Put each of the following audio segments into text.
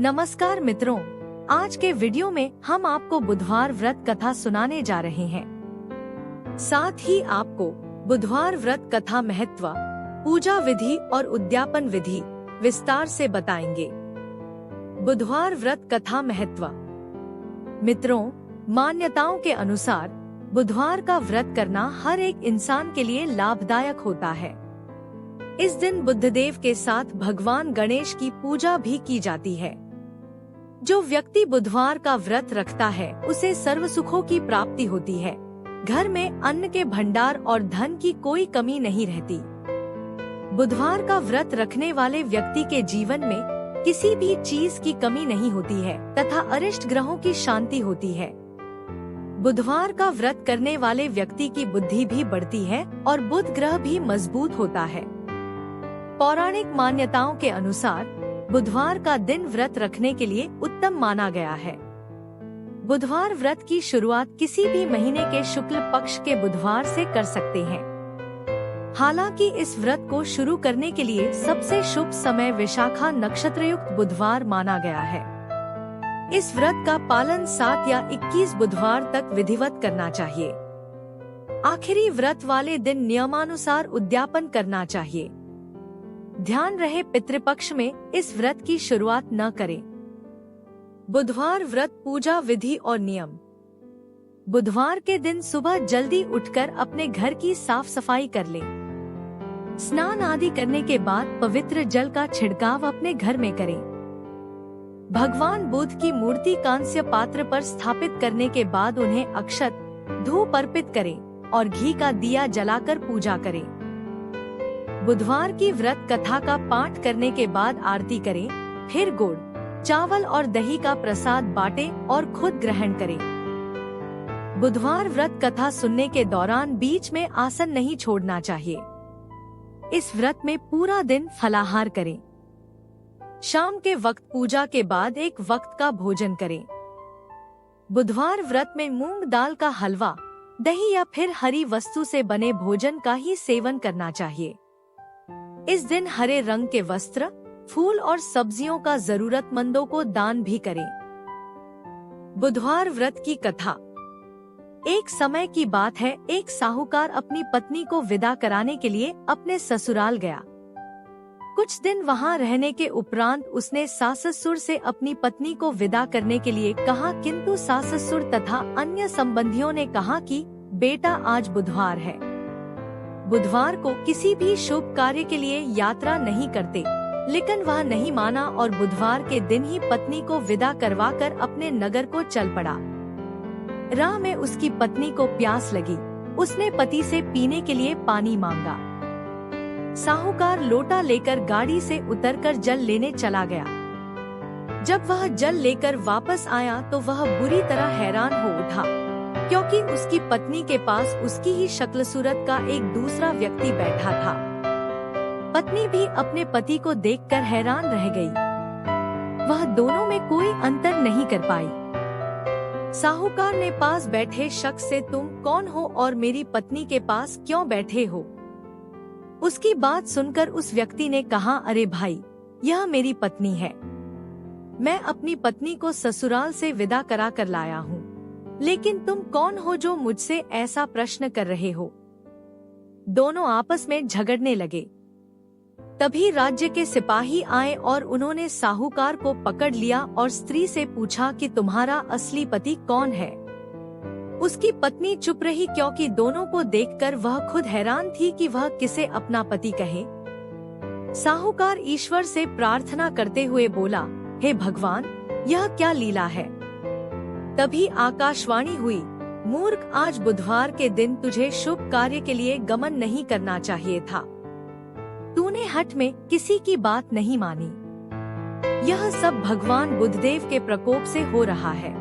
नमस्कार मित्रों, आज के वीडियो में हम आपको बुधवार व्रत कथा सुनाने जा रहे हैं। साथ ही आपको बुधवार व्रत कथा महत्व, पूजा विधि और उद्यापन विधि विस्तार से बताएंगे। बुधवार व्रत कथा महत्व। मित्रों, मान्यताओं के अनुसार बुधवार का व्रत करना हर एक इंसान के लिए लाभदायक होता है। इस दिन बुद्धदेव के साथ भगवान गणेश की पूजा भी की जाती है। जो व्यक्ति बुधवार का व्रत रखता है उसे सर्व सुखों की प्राप्ति होती है। घर में अन्न के भंडार और धन की कोई कमी नहीं रहती। बुधवार का व्रत रखने वाले व्यक्ति के जीवन में किसी भी चीज की कमी नहीं होती है तथा अरिष्ट ग्रहों की शांति होती है। बुधवार का व्रत करने वाले व्यक्ति की बुद्धि भी बढ़ती है और बुध ग्रह भी मजबूत होता है। पौराणिक मान्यताओं के अनुसार बुधवार का दिन व्रत रखने के लिए उत्तम माना गया है। बुधवार व्रत की शुरुआत किसी भी महीने के शुक्ल पक्ष के बुधवार से कर सकते हैं। हालांकि इस व्रत को शुरू करने के लिए सबसे शुभ समय विशाखा नक्षत्र युक्त बुधवार माना गया है। इस व्रत का पालन 7 या 21 बुधवार तक विधिवत करना चाहिए। आखिरी व्रत वाले दिन नियमानुसार उद्यापन करना चाहिए। ध्यान रहे, पितृपक्ष में इस व्रत की शुरुआत न करें। बुधवार व्रत पूजा विधि और नियम। बुधवार के दिन सुबह जल्दी उठकर अपने घर की साफ सफाई कर लें। स्नान आदि करने के बाद पवित्र जल का छिड़काव अपने घर में करें। भगवान बुध की मूर्ति कांस्य पात्र पर स्थापित करने के बाद उन्हें अक्षत, धूप अर्पित करें और घी का दिया जलाकर पूजा करें। बुधवार की व्रत कथा का पाठ करने के बाद आरती करें, फिर गुड़, चावल और दही का प्रसाद बांटें और खुद ग्रहण करें। बुधवार व्रत कथा सुनने के दौरान बीच में आसन नहीं छोड़ना चाहिए। इस व्रत में पूरा दिन फलाहार करें। शाम के वक्त पूजा के बाद एक वक्त का भोजन करें। बुधवार व्रत में मूंग दाल का हलवा, दही या फिर हरी वस्तु से बने भोजन का ही सेवन करना चाहिए। इस दिन हरे रंग के वस्त्र, फूल और सब्जियों का जरूरतमंदों को दान भी करें। बुधवार व्रत की कथा। एक समय की बात है, एक साहूकार अपनी पत्नी को विदा कराने के लिए अपने ससुराल गया। कुछ दिन वहां रहने के उपरांत उसने सास ससुर से अपनी पत्नी को विदा करने के लिए कहा, किंतु सास ससुर तथा अन्य संबंधियों ने कहा कि बेटा आज बुधवार है। बुधवार को किसी भी शुभ कार्य के लिए यात्रा नहीं करते, लेकिन वह नहीं माना और बुधवार के दिन ही पत्नी को विदा करवाकर अपने नगर को चल पड़ा। राह में उसकी पत्नी को प्यास लगी। उसने पति से पीने के लिए पानी मांगा। साहूकार लोटा लेकर गाड़ी से उतरकर जल लेने चला गया। जब वह जल लेकर वापस आया तो वह बुरी तरह हैरान हो उठा, क्योंकि उसकी पत्नी के पास उसकी ही शक्ल सूरत का एक दूसरा व्यक्ति बैठा था। पत्नी भी अपने पति को देखकर हैरान रह गई। वह दोनों में कोई अंतर नहीं कर पाई। साहूकार ने पास बैठे शख्स से, तुम कौन हो और मेरी पत्नी के पास क्यों बैठे हो? उसकी बात सुनकर उस व्यक्ति ने कहा, अरे भाई, यह मेरी पत्नी है। मैं अपनी पत्नी को ससुराल से विदा करा कर लाया हूँ, लेकिन तुम कौन हो जो मुझसे ऐसा प्रश्न कर रहे हो? दोनों आपस में झगड़ने लगे। तभी राज्य के सिपाही आए और उन्होंने साहूकार को पकड़ लिया और स्त्री से पूछा कि तुम्हारा असली पति कौन है? उसकी पत्नी चुप रही, क्योंकि दोनों को देखकर वह खुद हैरान थी कि वह किसे अपना पति कहे। साहूकार ईश्वर से प्रार्थना करते हुए बोला, हे भगवान, यह क्या लीला है? तभी आकाशवाणी हुई, मूर्ख, आज बुधवार के दिन तुझे शुभ कार्य के लिए गमन नहीं करना चाहिए था। तूने हठ में किसी की बात नहीं मानी। यह सब भगवान बुधदेव के प्रकोप से हो रहा है।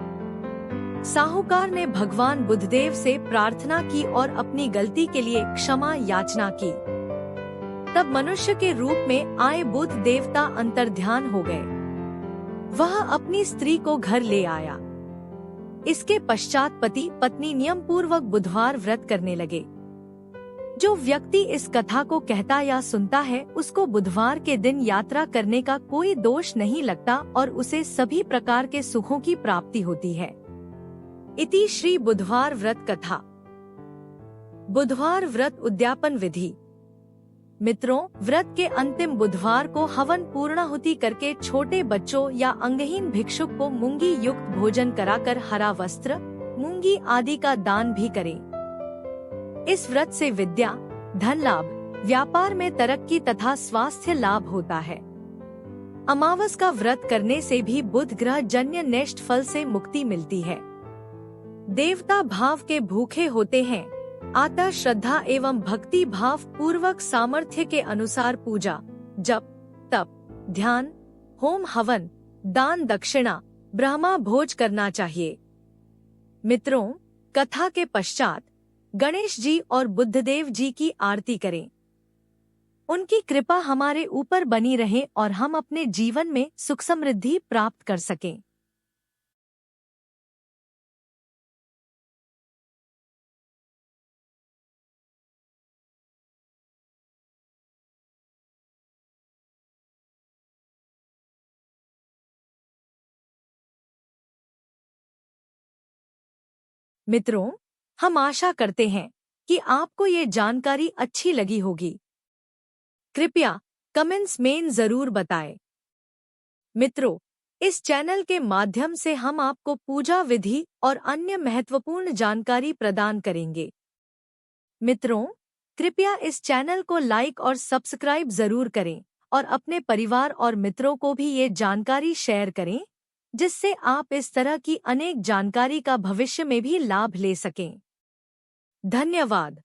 साहूकार ने भगवान बुधदेव से प्रार्थना की और अपनी गलती के लिए क्षमा याचना की। तब मनुष्य के रूप में आए बुध देवता अंतर्ध्यान हो गए। वह अपनी स्त्री को घर ले आया। इसके पश्चात पति पत्नी नियम पूर्वक बुधवार व्रत करने लगे। जो व्यक्ति इस कथा को कहता या सुनता है उसको बुधवार के दिन यात्रा करने का कोई दोष नहीं लगता और उसे सभी प्रकार के सुखों की प्राप्ति होती है। इति श्री बुधवार व्रत कथा। बुधवार व्रत उद्यापन विधि। मित्रों, व्रत के अंतिम बुधवार को हवन पूर्णाहुति करके छोटे बच्चों या अंगहीन भिक्षुक को मूंगी युक्त भोजन कराकर हरा वस्त्र, मूंगी आदि का दान भी करें। इस व्रत से विद्या, धन लाभ, व्यापार में तरक्की तथा स्वास्थ्य लाभ होता है। अमावस का व्रत करने से भी बुध ग्रह जन्य नेष्ट फल से मुक्ति मिलती है। देवता भाव के भूखे होते हैं, अतः श्रद्धा एवं भक्ति भाव पूर्वक सामर्थ्य के अनुसार पूजा, जप, तप, ध्यान, होम हवन, दान दक्षिणा, ब्रह्मा भोज करना चाहिए। मित्रों, कथा के पश्चात गणेश जी और बुद्धदेव जी की आरती करें। उनकी कृपा हमारे ऊपर बनी रहे और हम अपने जीवन में सुख समृद्धि प्राप्त कर सकें। मित्रों, हम आशा करते हैं कि आपको ये जानकारी अच्छी लगी होगी। कृपया कमेंट्स में जरूर बताएं। मित्रों, इस चैनल के माध्यम से हम आपको पूजा विधि और अन्य महत्वपूर्ण जानकारी प्रदान करेंगे। मित्रों, कृपया इस चैनल को लाइक और सब्सक्राइब जरूर करें और अपने परिवार और मित्रों को भी ये जानकारी शेयर करें, जिससे आप इस तरह की अनेक जानकारी का भविष्य में भी लाभ ले सकें। धन्यवाद।